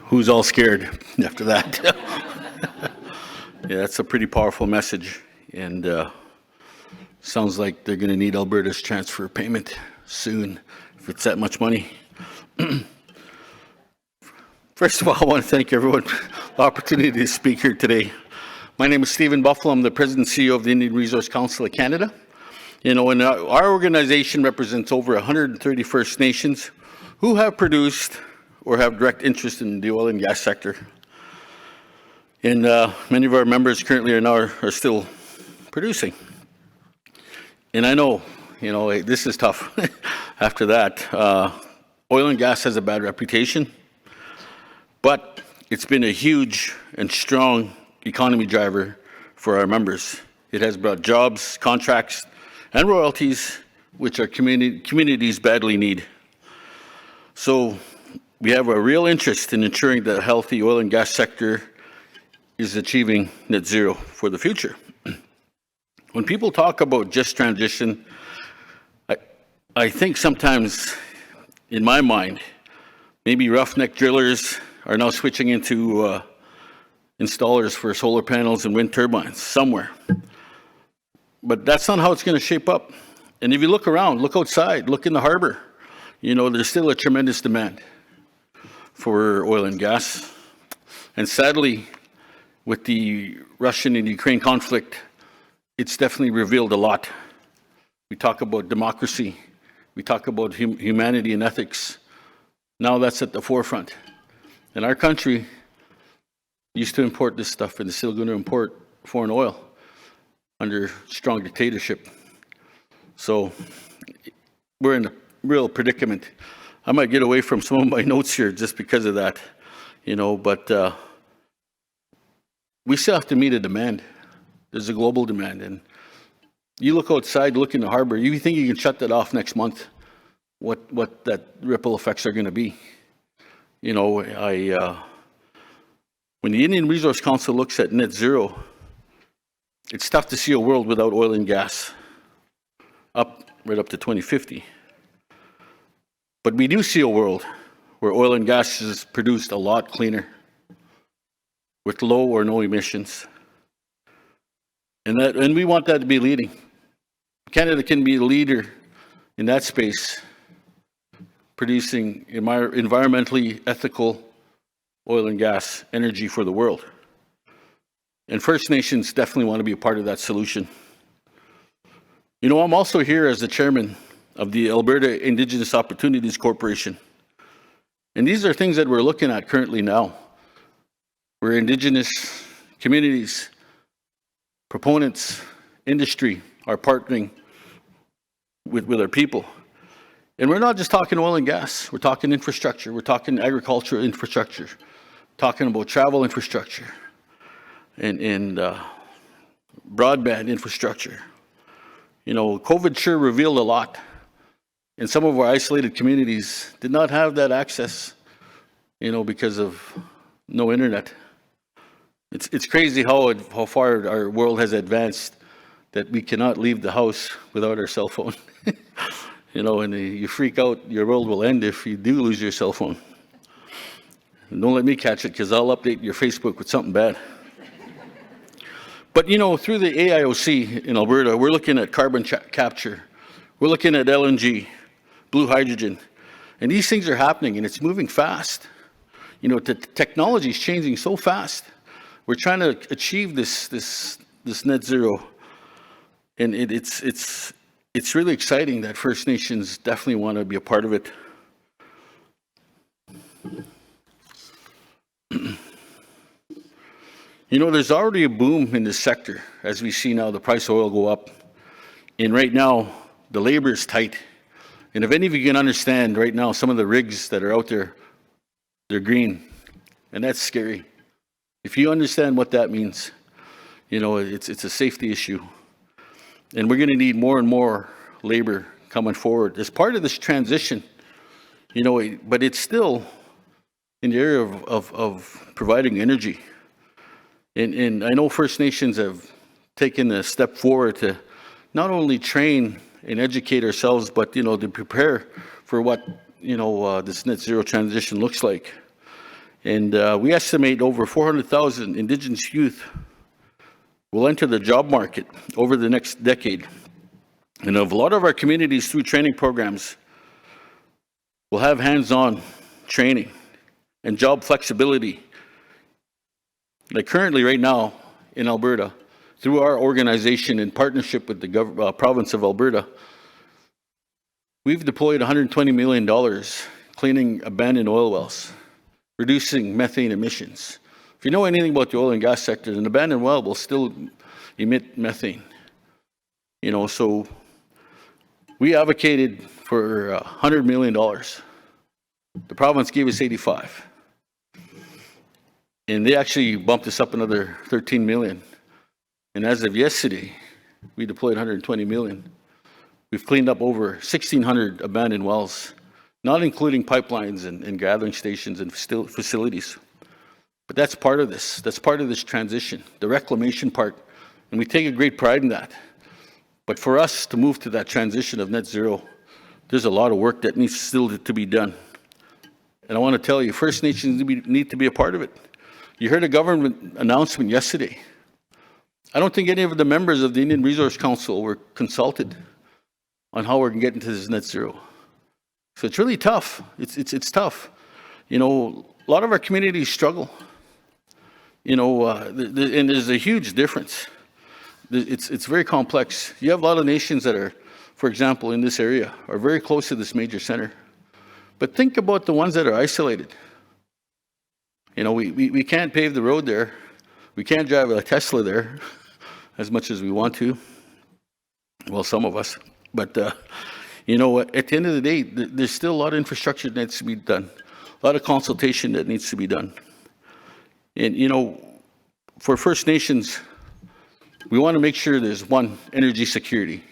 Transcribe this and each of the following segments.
Who's all scared after that? Yeah, that's a pretty powerful message, and sounds like they're going to need Alberta's transfer payment soon if it's that much money. First of all, I want to thank everyone for the opportunity to speak here today. My name is Stephen Buffalo. I'm the President and CEO of the Indian Resource Council of Canada. And our organization represents over 130 First Nations who have produced or have direct interest in the oil and gas sector. And many of our members currently are still producing. And I know, this is tough after that. Oil and gas has a bad reputation, but it's been a huge and strong economy driver for our members. It has brought jobs, contracts, and royalties, which our communities badly need. So we have a real interest in ensuring that a healthy oil and gas sector is achieving net zero for the future. When people talk about just transition, I think sometimes, in my mind, maybe roughneck drillers are now switching into installers for solar panels and wind turbines somewhere. But that's not how it's going to shape up. And if you look around, look outside, look in the harbor, there's still a tremendous demand for oil and gas. And sadly, with the Russian and Ukraine conflict, it's definitely revealed a lot. We talk about democracy, we talk about humanity and ethics. Now that's at the forefront. And our country used to import this stuff and is still going to import foreign oil under strong dictatorship. So we're in a real predicament. I might get away from some of my notes here just because of that, but we still have to meet a demand. There's a global demand, and you look outside, look in the harbor, you think you can shut that off next month, what that ripple effects are going to be. When the Indian Resource Council looks at net zero, it's tough to see a world without oil and gas right up to 2050. But we do see a world where oil and gas is produced a lot cleaner with low or no emissions. And we want that to be leading. Canada can be a leader in that space, producing environmentally ethical oil and gas energy for the world. And First Nations definitely want to be a part of that solution. I'm also here as the chairman of the Alberta Indigenous Opportunities Corporation. And these are things that we're looking at currently now, where Indigenous communities, proponents, industry are partnering with our people. And we're not just talking oil and gas, we're talking infrastructure, we're talking agricultural infrastructure, talking about travel infrastructure, and broadband infrastructure. COVID sure revealed a lot. And some of our isolated communities did not have that access, because of no internet. It's crazy how far our world has advanced that we cannot leave the house without our cell phone. And you freak out, your world will end if you do lose your cell phone. And don't let me catch it, because I'll update your Facebook with something bad. But through the AIOC in Alberta, we're looking at carbon capture. We're looking at LNG, blue hydrogen. And these things are happening, and it's moving fast. The technology is changing so fast. We're trying to achieve this net zero, and it's really exciting that First Nations definitely want to be a part of it. There's already a boom in this sector, as we see now the price of oil go up, and right now the labor is tight. And if any of you can understand right now, some of the rigs that are out there, they're green, and that's scary. If you understand what that means, it's a safety issue. And we're going to need more and more labor coming forward as part of this transition, but it's still in the area of providing energy. And I know First Nations have taken a step forward to not only train and educate ourselves, but, to prepare for what, this net zero transition looks like. And we estimate over 400,000 Indigenous youth will enter the job market over the next decade. And a lot of our communities, through training programs, will have hands-on training and job flexibility. Like currently, right now, in Alberta, through our organization in partnership with the province of Alberta, we've deployed $120 million cleaning abandoned oil wells, reducing methane emissions. If you know anything about the oil and gas sector, an abandoned well will still emit methane. You know, so we advocated for $100 million. The province gave us 85. And they actually bumped us up another 13 million. And as of yesterday, we deployed 120 million. We've cleaned up over 1,600 abandoned wells, not including pipelines and gathering stations and facilities. But that's part of this. That's part of this transition, the reclamation part. And we take a great pride in that. But for us to move to that transition of net zero, there's a lot of work that needs still to be done. And I want to tell you, First Nations need to be a part of it. You heard a government announcement yesterday. I don't think any of the members of the Indian Resource Council were consulted on how we're going to get into this net zero. So it's really tough. It's tough. You know, a lot of our communities struggle. You know, and there's a huge difference. It's very complex. You have a lot of nations that are, for example, in this area, are very close to this major center. But think about the ones that are isolated. You know, we can't pave the road there. We can't drive a Tesla there as much as we want to. Well, some of us. But, you know, at the end of the day, there's still a lot of infrastructure that needs to be done. A lot of consultation that needs to be done. And, you know, for First Nations, we want to make sure there's one, energy security.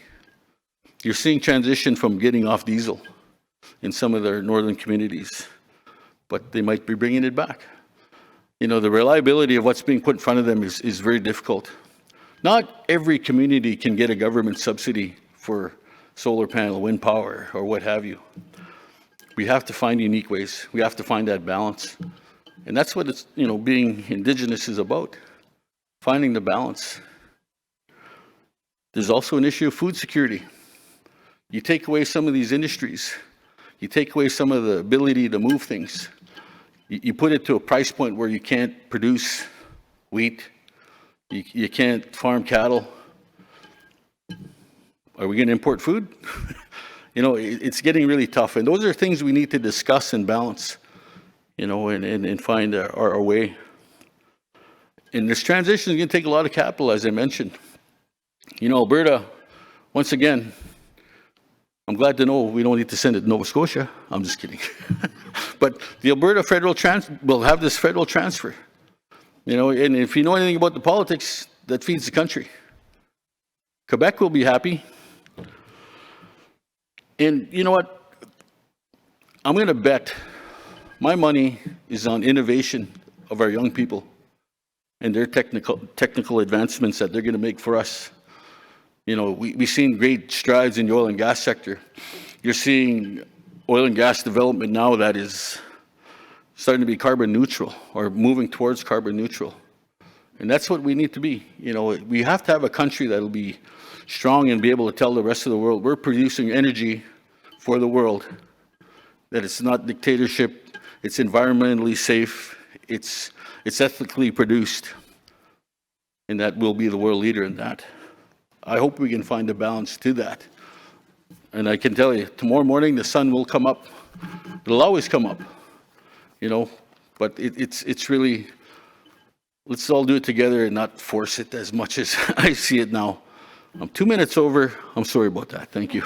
You're seeing transition from getting off diesel in some of their northern communities, but they might be bringing it back. You know, the reliability of what's being put in front of them is very difficult. Not every community can get a government subsidy for solar panel, wind power, or what have you. We have to find unique ways. We have to find that balance. And that's what it's, you know, being Indigenous is about, finding the balance. There's also an issue of food security. You take away some of these industries, you take away some of the ability to move things. You put it to a price point where you can't produce wheat, you can't farm cattle. Are we going to import food? You know, it's getting really tough. And those are things we need to discuss and balance, you know, and find our way. And this transition is going to take a lot of capital, as I mentioned. You know, Alberta, once again, I'm glad to know we don't need to send it to Nova Scotia. I'm just kidding. But the Alberta federal will have this federal transfer. You know, and if you know anything about the politics, that feeds the country. Quebec will be happy. And you know what? I'm going to bet my money is on innovation of our young people and their technical advancements that they're going to make for us. You know, we've seen great strides in the oil and gas sector. You're seeing oil and gas development now that is starting to be carbon neutral or moving towards carbon neutral. And that's what we need to be. You know, we have to have a country that will be strong and be able to tell the rest of the world we're producing energy for the world, that it's not dictatorship, it's environmentally safe, it's ethically produced, and that we'll be the world leader in that. I hope we can find a balance to that. And I can tell you, tomorrow morning the sun will come up. It'll always come up, you know, but it's really, let's all do it together and not force it as much as I see it now. I'm 2 minutes over. I'm sorry about that. Thank you.